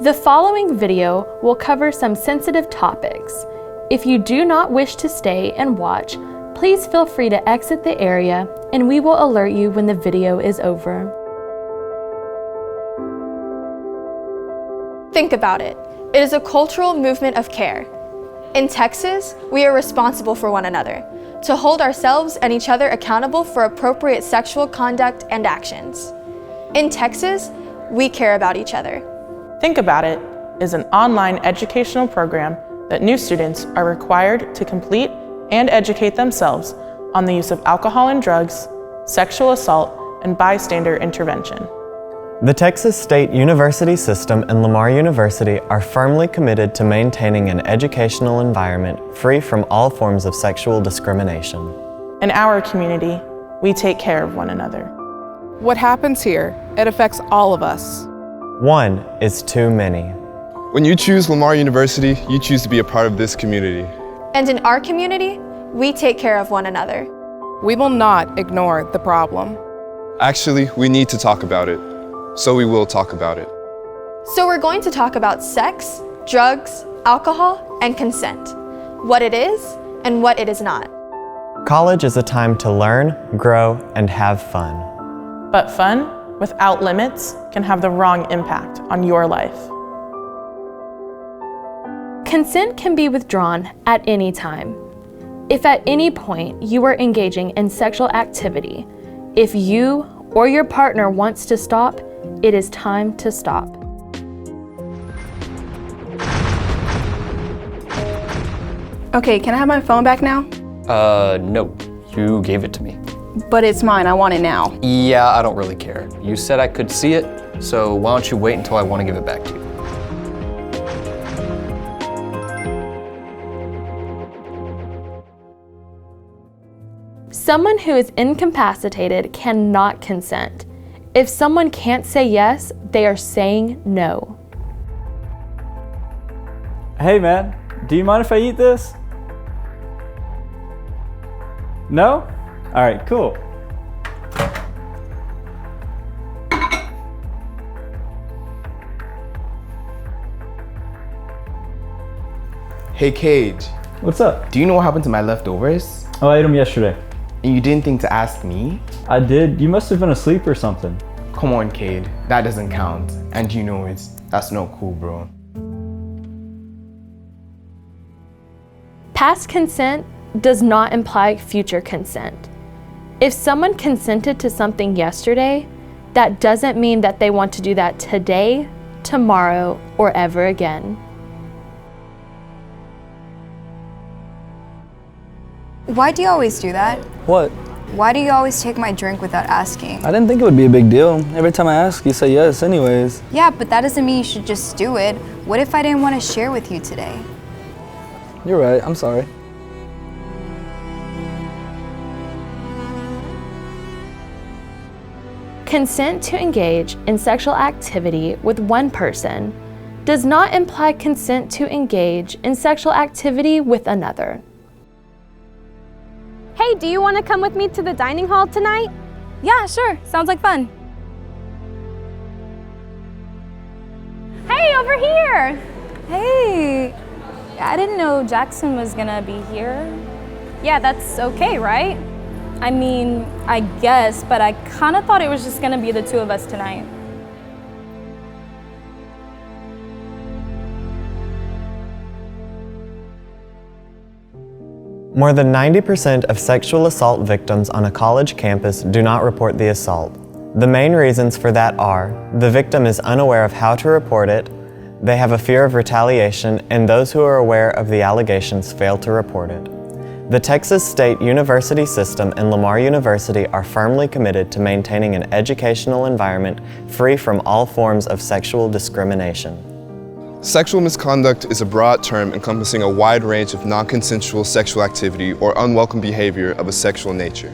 The following video will cover some sensitive topics. If you do not wish to stay and watch, please feel free to exit the area and we will alert you when the video is over. Think about it. It is a cultural movement of care. In Texas, we are responsible for one another, to hold ourselves and each other accountable for appropriate sexual conduct and actions. In Texas, we care about each other. Think About It is an online educational program that new students are required to complete and educate themselves on the use of alcohol and drugs, sexual assault, and bystander intervention. The Texas State University System and Lamar University are firmly committed to maintaining an educational environment free from all forms of sexual discrimination. In our community, we take care of one another. What happens here, it affects all of us. One is too many. When you choose Lamar University, you choose to be a part of this community. And in our community, we take care of one another. We will not ignore the problem. Actually, we need to talk about it. So we will talk about it. So we're going to talk about sex, drugs, alcohol, and consent. What it is and what it is not. College is a time to learn, grow, and have fun. But fun without limits can have the wrong impact on your life. Consent can be withdrawn at any time. If at any point you are engaging in sexual activity, if you or your partner wants to stop, it is time to stop. Okay, can I have my phone back now? No. You gave it to me. But it's mine, I want it now. Yeah, I don't really care. You said I could see it, so why don't you wait until I want to give it back to you? Someone who is incapacitated cannot consent. If someone can't say yes, they are saying no. Hey man, do you mind if I eat this? No? All right, cool. Hey Cage, What's up? do you know what happened to my leftovers? Oh, I ate them yesterday. And you didn't think to ask me? I did. You must have been asleep or something. Come on, Cade, that doesn't count. And you know it. That's not cool, bro. Past consent does not imply future consent. If someone consented to something yesterday, that doesn't mean that they want to do that today, tomorrow, or ever again. Why do you always do that? What? Why do you always take my drink without asking? I didn't think it would be a big deal. Every time I ask, you say yes anyways. Yeah, but that doesn't mean you should just do it. What if I didn't want to share with you today? You're right, I'm sorry. Consent to engage in sexual activity with one person does not imply consent to engage in sexual activity with another. Hey, do you want to come with me to the dining hall tonight? Yeah, sure. Sounds like fun. Hey, over here! Hey, I didn't know Jackson was gonna be here. Yeah, that's okay, right? I mean, I guess, but I kind of thought it was just gonna be the two of us tonight. More than 90% of sexual assault victims on a college campus do not report the assault. The main reasons for that are the victim is unaware of how to report it, they have a fear of retaliation, and those who are aware of the allegations fail to report it. The Texas State University System and Lamar University are firmly committed to maintaining an educational environment free from all forms of sexual discrimination. Sexual misconduct is a broad term encompassing a wide range of non-consensual sexual activity or unwelcome behavior of a sexual nature.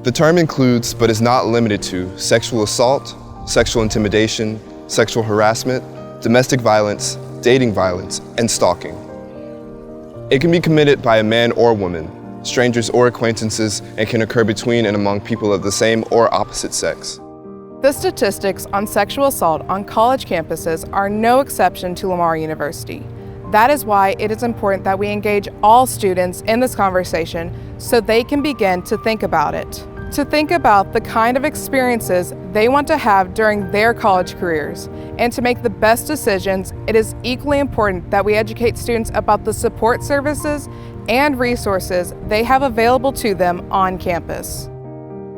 The term includes, but is not limited to, sexual assault, sexual intimidation, sexual harassment, domestic violence, dating violence, and stalking. It can be committed by a man or woman, strangers or acquaintances, and can occur between and among people of the same or opposite sex. The statistics on sexual assault on college campuses are no exception to Lamar University. That is why it is important that we engage all students in this conversation so they can begin to think about it. To think about the kind of experiences they want to have during their college careers. And to make the best decisions, it is equally important that we educate students about the support services and resources they have available to them on campus.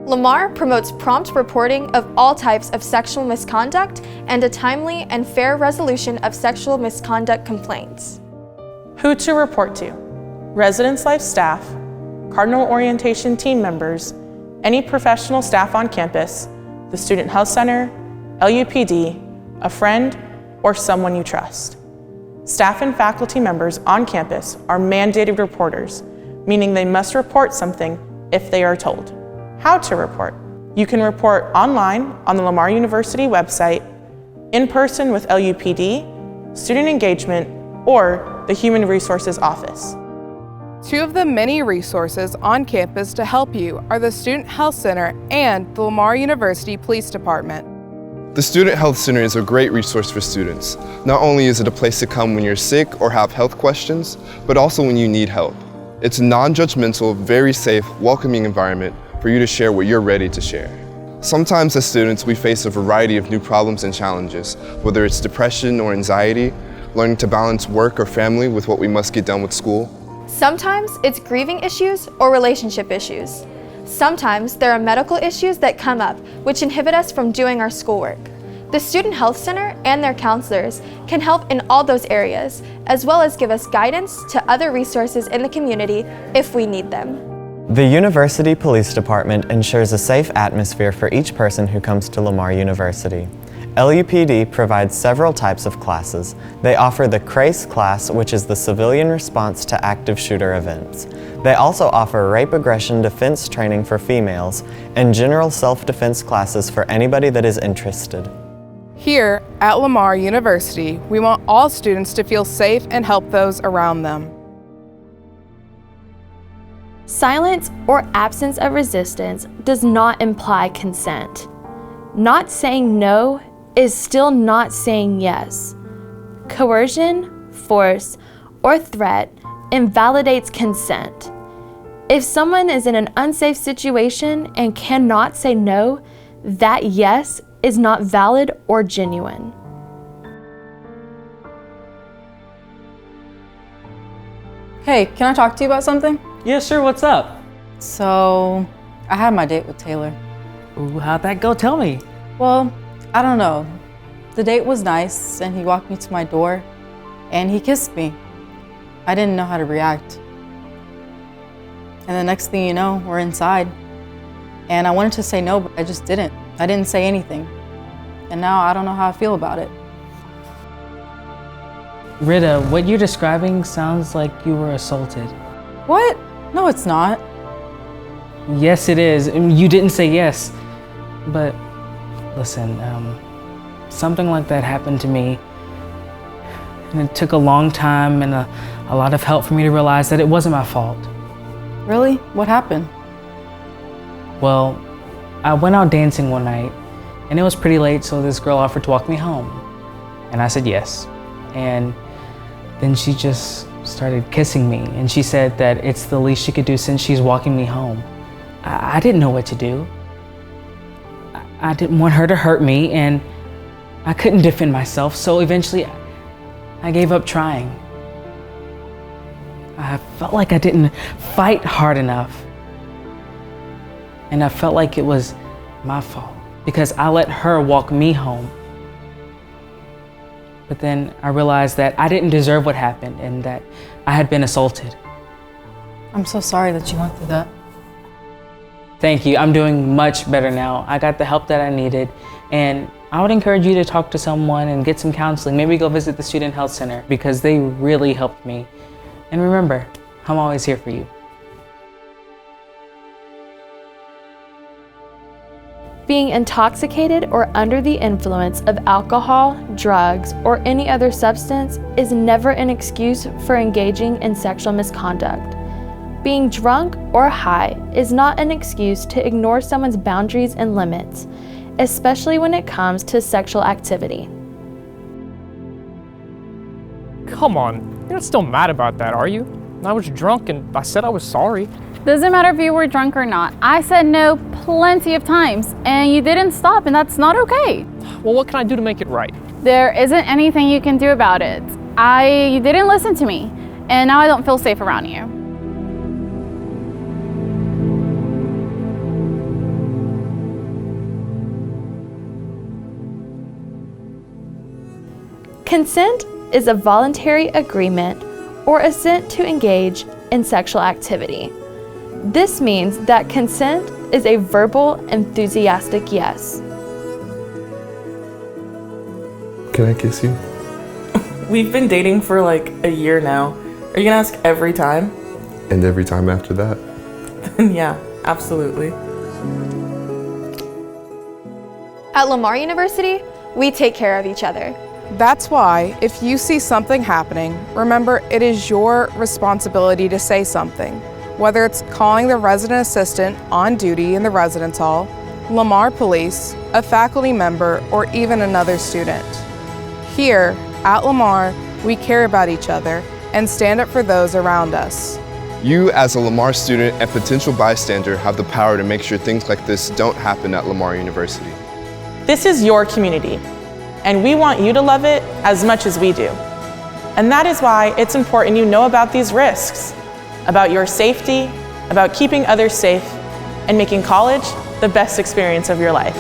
Lamar promotes prompt reporting of all types of sexual misconduct and a timely and fair resolution of sexual misconduct complaints. Who to report to: Residence Life staff, Cardinal Orientation team members, any professional staff on campus, the Student Health Center, LUPD, a friend, or someone you trust. Staff and faculty members on campus are mandated reporters, meaning they must report something if they are told. How to report: you can report online on the Lamar University website, in person with LUPD, student engagement, or the Human Resources Office. Two of the many resources on campus to help you are the Student Health Center and the Lamar University Police Department. The Student Health Center is a great resource for students. Not only is it a place to come when you're sick or have health questions, but also when you need help. It's a non-judgmental, very safe, welcoming environment for you to share what you're ready to share. Sometimes as students, we face a variety of new problems and challenges, whether it's depression or anxiety, learning to balance work or family with what we must get done with school. Sometimes it's grieving issues or relationship issues. Sometimes there are medical issues that come up which inhibit us from doing our schoolwork. The Student Health Center and their counselors can help in all those areas, as well as give us guidance to other resources in the community if we need them. The University Police Department ensures a safe atmosphere for each person who comes to Lamar University. LUPD provides several types of classes. They offer the CRACE class, which is the Civilian Response to Active Shooter Events. They also offer rape aggression defense training for females and general self-defense classes for anybody that is interested. Here at Lamar University, we want all students to feel safe and help those around them. Silence or absence of resistance does not imply consent. Not saying no is still not saying yes. Coercion, force, or threat invalidates consent. If someone is in an unsafe situation and cannot say no, that yes is not valid or genuine. Hey, can I talk to you about something? Yeah, sure, what's up? So, I had my date with Taylor. Ooh, how'd that go? Tell me. Well, I don't know. The date was nice, and he walked me to my door, and he kissed me. I didn't know how to react. And the next thing you know, we're inside. And I wanted to say no, but I just didn't. I didn't say anything. And now I don't know how I feel about it. Rita, what you're describing sounds like you were assaulted. What? No, it's not. Yes, it is. You didn't say yes. But listen, something like that happened to me. And it took a long time and a lot of help for me to realize that it wasn't my fault. Really? What happened? Well, I went out dancing one night and it was pretty late, so this girl offered to walk me home. And I said yes. And then she just started kissing me, and she said that it's the least she could do since she's walking me home. I didn't know what to do. I didn't want her to hurt me, and I couldn't defend myself, so eventually I gave up trying. I felt like I didn't fight hard enough, and I felt like it was my fault because I let her walk me home. But then I realized that I didn't deserve what happened and that I had been assaulted. I'm so sorry that you went through that. Thank you. I'm doing much better now. I got the help that I needed, and I would encourage you to talk to someone and get some counseling. Maybe go visit the Student Health Center because they really helped me. And remember, I'm always here for you. Being intoxicated or under the influence of alcohol, drugs, or any other substance is never an excuse for engaging in sexual misconduct. Being drunk or high is not an excuse to ignore someone's boundaries and limits. especially when it comes to sexual activity. Come on, you're not still mad about that, are you? I was drunk and I said I was sorry. Doesn't matter if you were drunk or not. I said no plenty of times and you didn't stop, and that's not okay. Well, what can I do to make it right? There isn't anything you can do about it. You didn't listen to me, and now I don't feel safe around you. Consent is a voluntary agreement or assent to engage in sexual activity. This means that consent is a verbal, enthusiastic yes. Can I kiss you? We've been dating for like a year now. Are you gonna ask every time? And every time after that? Yeah, absolutely. At Lamar University, we take care of each other. That's why, if you see something happening, remember it is your responsibility to say something. Whether it's calling the resident assistant on duty in the residence hall, Lamar Police, a faculty member, or even another student. Here, at Lamar, we care about each other and stand up for those around us. You, as a Lamar student and potential bystander, have the power to make sure things like this don't happen at Lamar University. This is your community, and we want you to love it as much as we do. And that is why it's important you know about these risks, about your safety, about keeping others safe, and making college the best experience of your life.